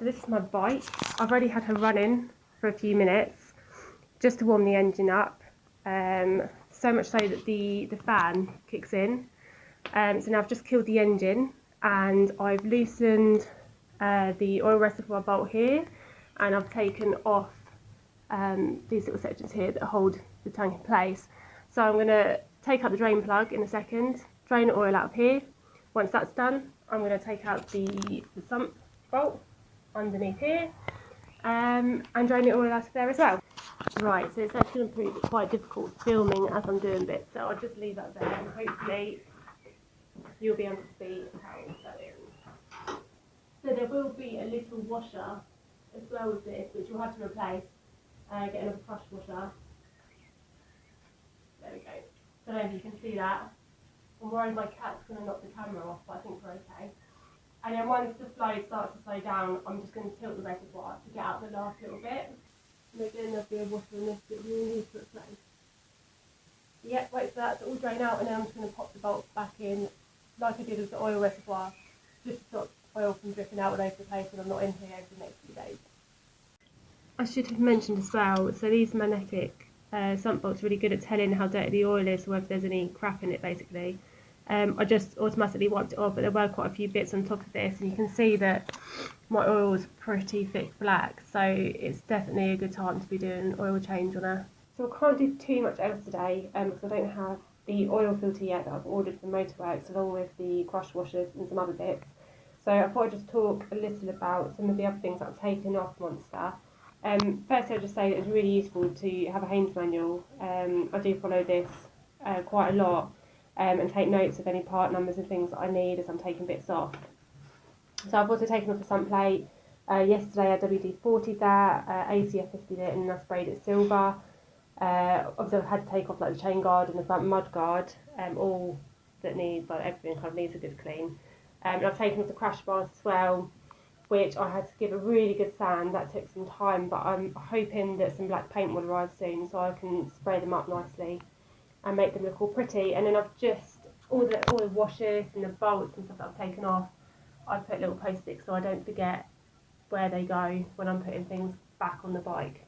this is my bike. I've already had her running for a few minutes just to warm the engine up, so much so that the fan kicks in. So now I've just killed the engine and I've loosened the oil reservoir bolt here, and I've taken off these little sections here that hold the tank in place. So I'm going to take out the drain plug in a second, drain the oil out of here. Once that's done, I'm going to take out the sump bolt underneath here and drain the oil out of there as well. Right, so it's actually going to prove quite difficult filming as I'm doing bits, so I'll just leave that there and hopefully you'll be able to see how it's going. So there will be a little washer as well with this, which you'll have to replace. Get another crush washer. There we go. So I don't know if you can see that. I'm worried my cat's going to knock the camera off, but I think we're okay. And then once the flow starts to slow down, I'm just going to tilt the reservoir to get out the last little bit. And again, there'll be a washer in this that we'll need to replace. Yep, wait for that to all drain out, and then I'm just going to pop the bolt back in like I did with the oil reservoir, just to stop oil from dripping out all over the place when I'm not in here over the next few days. I should have mentioned as well, so these magnetic sump bolts are really good at telling how dirty the oil is, or whether there's any crap in it basically. I just automatically wiped it off, but there were quite a few bits on top of this, and you can see that my oil is pretty thick black, so it's definitely a good time to be doing an oil change on her. So I can't do too much else today because I don't have the oil filter yet that I've ordered from Motorworks, along with the crush washers and some other bits. So I thought I'd just talk a little about some of the other things that I've taken off Monster. Firstly, I'll just say that it's really useful to have a Haynes manual. I do follow this quite a lot and take notes of any part numbers and things that I need as I'm taking bits off. So I've also taken off the sump plate. Yesterday I WD-40'd that, ACF50'd it, and I sprayed it silver. Obviously I've had to take off like the chain guard and the front mud guard, all that needs, like everything kind of needs a good clean. And I've taken off the crash bars as well, which I had to give a really good sand. That took some time, but I'm hoping that some black paint will arrive soon so I can spray them up nicely and make them look all pretty. And then I've just, all the washers and the bolts and stuff that I've taken off, I put little post-its so I don't forget where they go when I'm putting things back on the bike.